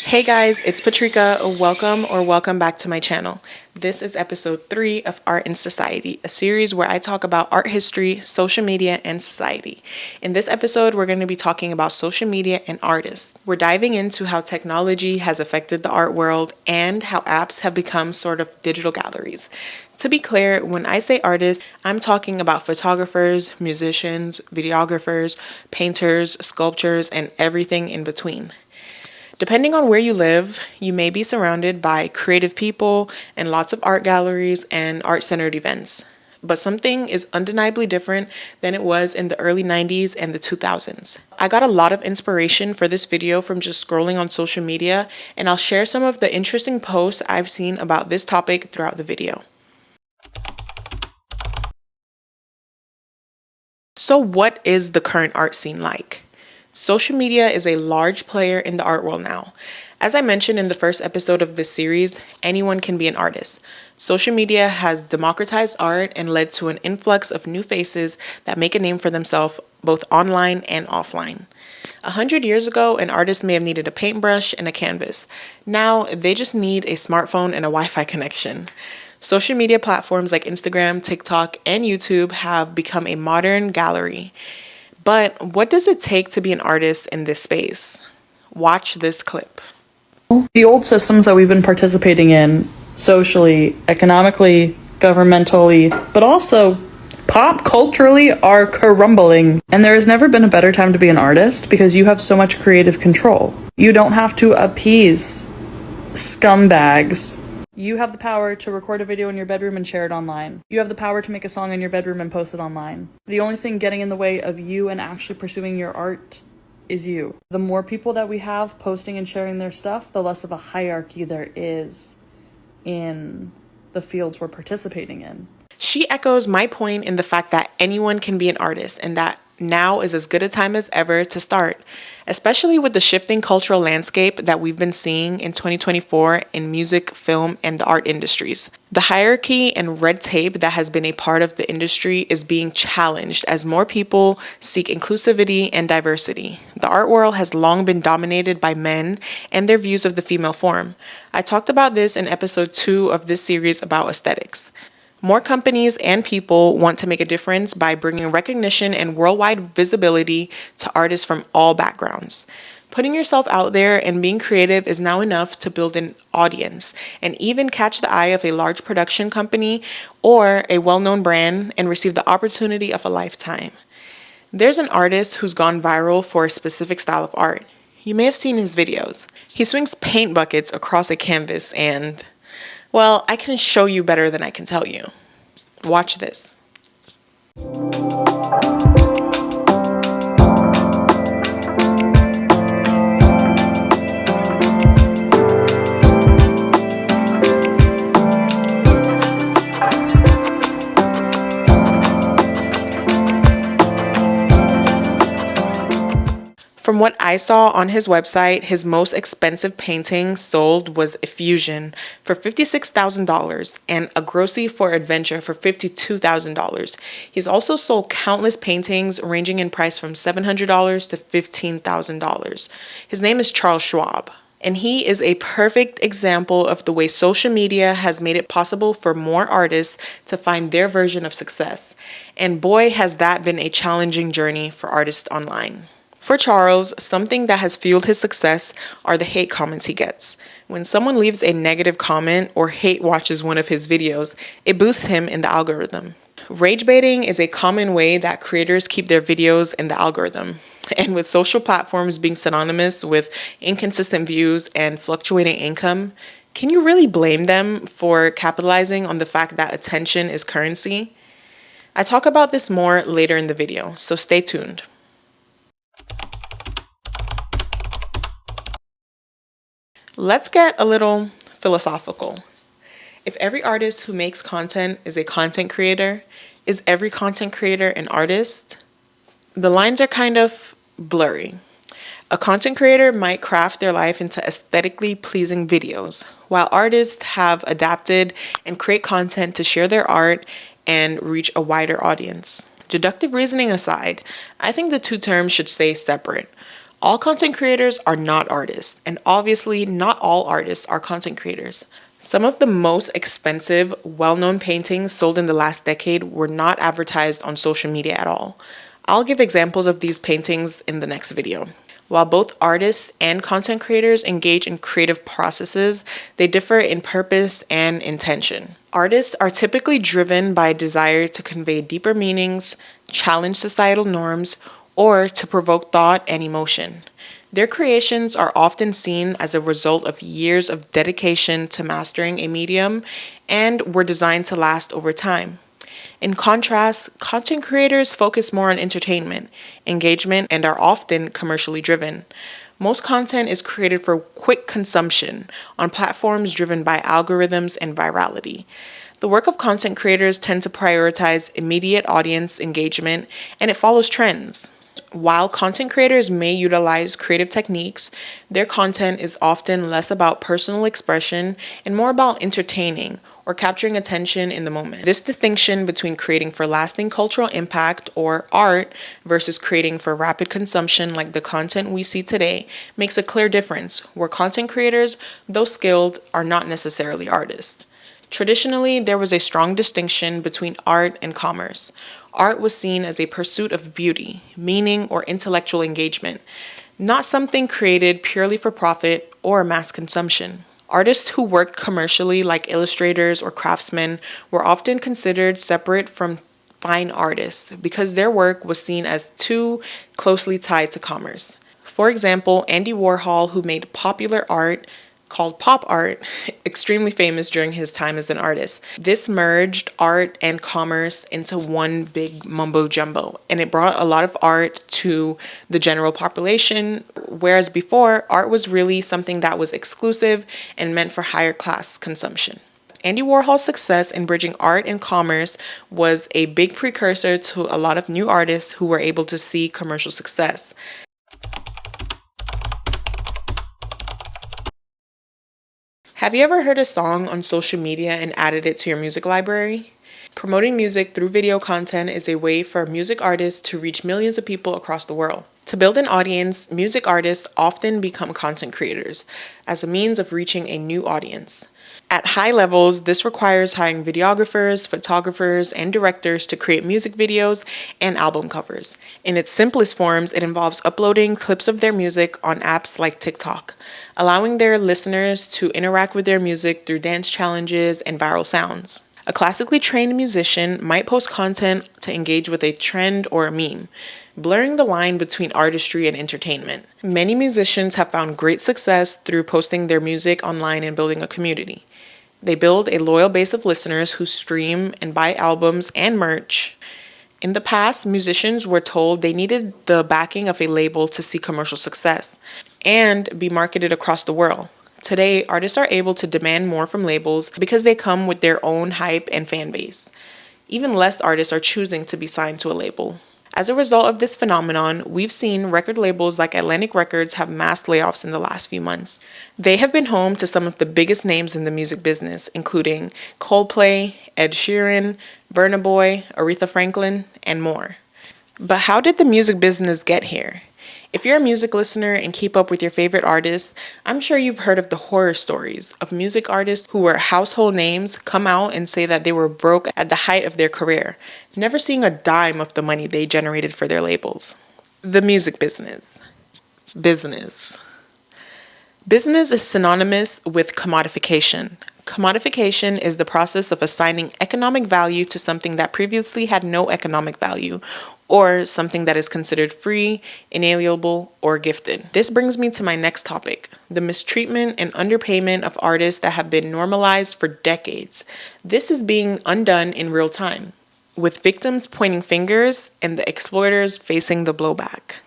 Hey guys, it's Patrika. Welcome back to my channel. This is episode 3 of Art and Society, a series where I talk about art history, social media, and society. In this episode, we're going to be talking about social media and artists. We're diving into how technology has affected the art world and how apps have become sort of digital galleries. To be clear, when I say artists, I'm talking about photographers, musicians, videographers, painters, sculptors, and everything in between. Depending on where you live, you may be surrounded by creative people and lots of art galleries and art-centered events. But something is undeniably different than it was in the early 90s and the 2000s. I got a lot of inspiration for this video from just scrolling on social media, and I'll share some of the interesting posts I've seen about this topic throughout the video. So what is the current art scene like? Social media is a large player in the art world now. As I mentioned in the first episode of this series, anyone can be an artist. Social media has democratized art and led to an influx of new faces that make a name for themselves both online and offline. 100 years ago, an artist may have needed a paintbrush and a canvas. Now, they just need a smartphone and a Wi-Fi connection. Social media platforms like Instagram, TikTok, and YouTube have become a modern gallery. But what does it take to be an artist in this space? Watch this clip. The old systems that we've been participating in, socially, economically, governmentally, but also pop culturally, are crumbling. And there has never been a better time to be an artist because you have so much creative control. You don't have to appease scumbags. You have the power to record a video in your bedroom and share it online. You have the power to make a song in your bedroom and post it online. The only thing getting in the way of you and actually pursuing your art is you. The more people that we have posting and sharing their stuff, the less of a hierarchy there is in the fields we're participating in. She echoes my point in the fact that anyone can be an artist and that now is as good a time as ever to start, especially with the shifting cultural landscape that we've been seeing in 2024 in music, film, and the art industries. The hierarchy and red tape that has been a part of the industry is being challenged as more people seek inclusivity and diversity. The art world has long been dominated by men and their views of the female form. I talked about this in episode 2 of this series about aesthetics. More companies and people want to make a difference by bringing recognition and worldwide visibility to artists from all backgrounds. Putting yourself out there and being creative is now enough to build an audience and even catch the eye of a large production company or a well-known brand and receive the opportunity of a lifetime. There's an artist who's gone viral for a specific style of art. You may have seen his videos. He swings paint buckets across a canvas and, well, I can show you better than I can tell you. Watch this. From what I saw on his website, his most expensive painting sold was Effusion for $56,000 and A Grossi for Adventure for $52,000. He's also sold countless paintings ranging in price from $700 to $15,000. His name is Charles Schwab. And he is a perfect example of the way social media has made it possible for more artists to find their version of success. And boy, has that been a challenging journey for artists online. For Charles, something that has fueled his success are the hate comments he gets. When someone leaves a negative comment or hate watches one of his videos, it boosts him in the algorithm. Rage baiting is a common way that creators keep their videos in the algorithm. And with social platforms being synonymous with inconsistent views and fluctuating income, can you really blame them for capitalizing on the fact that attention is currency? I talk about this more later in the video, so stay tuned. Let's get a little philosophical. If every artist who makes content is a content creator, is every content creator an artist? The lines are kind of blurry. A content creator might craft their life into aesthetically pleasing videos, while artists have adapted and create content to share their art and reach a wider audience. Deductive reasoning aside, I think the two terms should stay separate. All content creators are not artists, and obviously, not all artists are content creators. Some of the most expensive, well known paintings sold in the last decade were not advertised on social media at all. I'll give examples of these paintings in the next video. While both artists and content creators engage in creative processes, they differ in purpose and intention. Artists are typically driven by a desire to convey deeper meanings, challenge societal norms, or to provoke thought and emotion. Their creations are often seen as a result of years of dedication to mastering a medium and were designed to last over time. In contrast, content creators focus more on entertainment, engagement, and are often commercially driven. Most content is created for quick consumption on platforms driven by algorithms and virality. The work of content creators tend to prioritize immediate audience engagement and it follows trends. While content creators may utilize creative techniques, their content is often less about personal expression and more about entertaining or capturing attention in the moment. This distinction between creating for lasting cultural impact or art versus creating for rapid consumption like the content we see today makes a clear difference, where content creators, though skilled, are not necessarily artists. Traditionally, there was a strong distinction between art and commerce. Art was seen as a pursuit of beauty, meaning, or intellectual engagement, not something created purely for profit or mass consumption. Artists who worked commercially, like illustrators or craftsmen, were often considered separate from fine artists because their work was seen as too closely tied to commerce. For example, Andy Warhol, who made popular art called pop art, extremely famous during his time as an artist. This merged art and commerce into one big mumbo jumbo, and it brought a lot of art to the general population, whereas before, art was really something that was exclusive and meant for higher class consumption. Andy Warhol's success in bridging art and commerce was a big precursor to a lot of new artists who were able to see commercial success. Have you ever heard a song on social media and added it to your music library? Promoting music through video content is a way for music artists to reach millions of people across the world. To build an audience, music artists often become content creators as a means of reaching a new audience. At high levels, this requires hiring videographers, photographers, and directors to create music videos and album covers. In its simplest forms, it involves uploading clips of their music on apps like TikTok, allowing their listeners to interact with their music through dance challenges and viral sounds. A classically trained musician might post content to engage with a trend or a meme, blurring the line between artistry and entertainment. Many musicians have found great success through posting their music online and building a community. They build a loyal base of listeners who stream and buy albums and merch. In the past, musicians were told they needed the backing of a label to see commercial success and be marketed across the world. Today, artists are able to demand more from labels because they come with their own hype and fan base. Even less artists are choosing to be signed to a label. As a result of this phenomenon, we've seen record labels like Atlantic Records have mass layoffs in the last few months. They have been home to some of the biggest names in the music business, including Coldplay, Ed Sheeran, Burna Boy, Aretha Franklin, and more. But how did the music business get here? If you're a music listener and keep up with your favorite artists, I'm sure you've heard of the horror stories of music artists who were household names come out and say that they were broke at the height of their career, never seeing a dime of the money they generated for their labels. The music business. Business. Business is synonymous with commodification. Commodification is the process of assigning economic value to something that previously had no economic value, or something that is considered free, inalienable, or gifted. This brings me to my next topic, the mistreatment and underpayment of artists that have been normalized for decades. This is being undone in real time, with victims pointing fingers and the exploiters facing the blowback.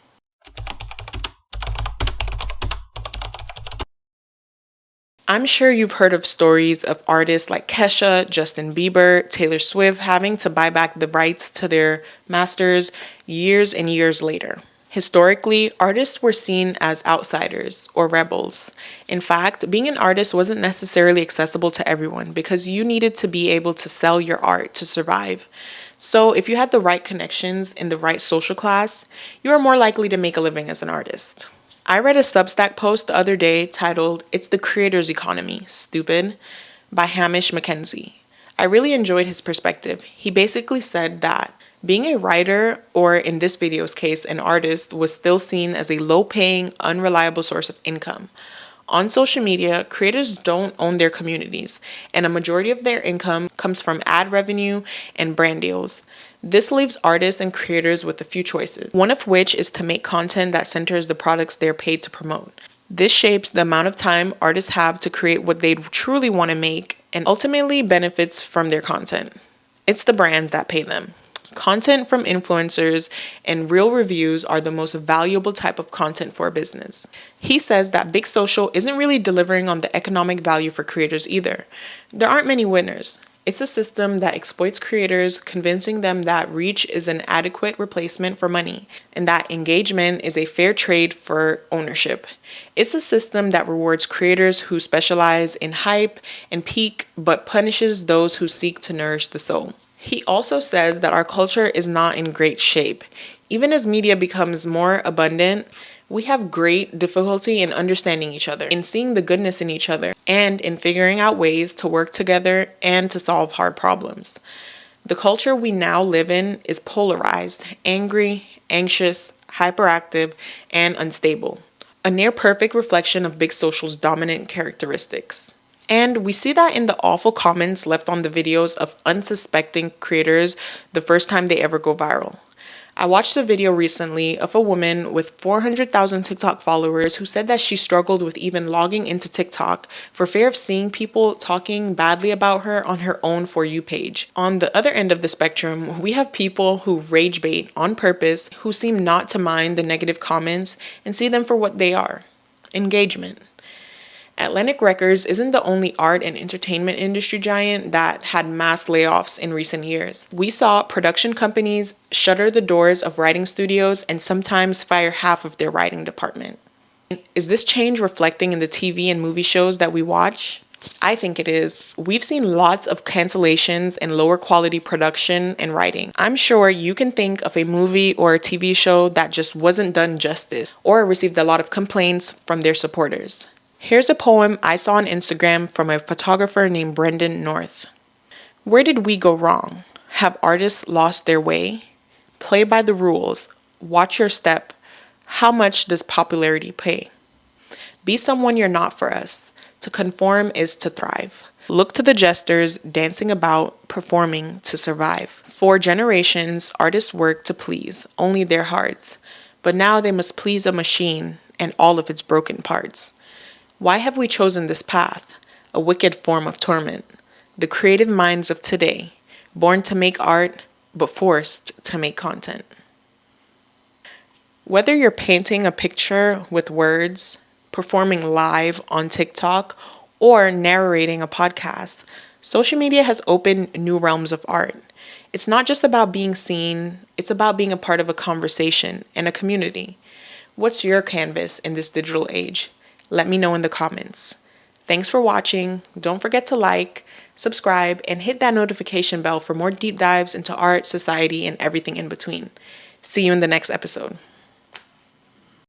I'm sure you've heard of stories of artists like Kesha, Justin Bieber, Taylor Swift having to buy back the rights to their masters years and years later. Historically, artists were seen as outsiders or rebels. In fact, being an artist wasn't necessarily accessible to everyone because you needed to be able to sell your art to survive. So if you had the right connections in the right social class, you are more likely to make a living as an artist. I read a Substack post the other day titled, "It's the Creator's Economy, Stupid," by Hamish Mackenzie. I really enjoyed his perspective. He basically said that being a writer, or in this video's case, an artist, was still seen as a low paying, unreliable source of income. On social media, creators don't own their communities, and a majority of their income comes from ad revenue and brand deals. This leaves artists and creators with a few choices, one of which is to make content that centers the products they're paid to promote. This shapes the amount of time artists have to create what they truly want to make and ultimately benefits from their content. It's the brands that pay them. Content from influencers and real reviews are the most valuable type of content for a business. He says that big social isn't really delivering on the economic value for creators either. There aren't many winners. It's a system that exploits creators, convincing them that reach is an adequate replacement for money and that engagement is a fair trade for ownership. It's a system that rewards creators who specialize in hype and peak, but punishes those who seek to nourish the soul. He also says that our culture is not in great shape. Even as media becomes more abundant, we have great difficulty in understanding each other, in seeing the goodness in each other, and in figuring out ways to work together and to solve hard problems. The culture we now live in is polarized, angry, anxious, hyperactive, and unstable. A near perfect reflection of Big Social's dominant characteristics. And we see that in the awful comments left on the videos of unsuspecting creators the first time they ever go viral. I watched a video recently of a woman with 400,000 TikTok followers who said that she struggled with even logging into TikTok for fear of seeing people talking badly about her on her own For You page. On the other end of the spectrum, we have people who rage bait on purpose, who seem not to mind the negative comments and see them for what they are: engagement. Atlantic Records isn't the only art and entertainment industry giant that had mass layoffs in recent years. We saw production companies shutter the doors of writing studios and sometimes fire half of their writing department. Is this change reflecting in the TV and movie shows that we watch? I think it is. We've seen lots of cancellations and lower quality production and writing. I'm sure you can think of a movie or a TV show that just wasn't done justice or received a lot of complaints from their supporters. Here's a poem I saw on Instagram from a photographer named Brendan North. Where did we go wrong? Have artists lost their way? Play by the rules. Watch your step. How much does popularity pay? Be someone you're not for us. To conform is to thrive. Look to the jesters dancing about, performing to survive. For generations, artists worked to please only their hearts, but now they must please a machine and all of its broken parts. Why have we chosen this path? A wicked form of torment. The creative minds of today, born to make art, but forced to make content. Whether you're painting a picture with words, performing live on TikTok, or narrating a podcast, social media has opened new realms of art. It's not just about being seen, it's about being a part of a conversation and a community. What's your canvas in this digital age? Let me know in the comments. Thanks for watching. Don't forget to like, subscribe, and hit that notification bell for more deep dives into art, society, and everything in between. See you in the next episode.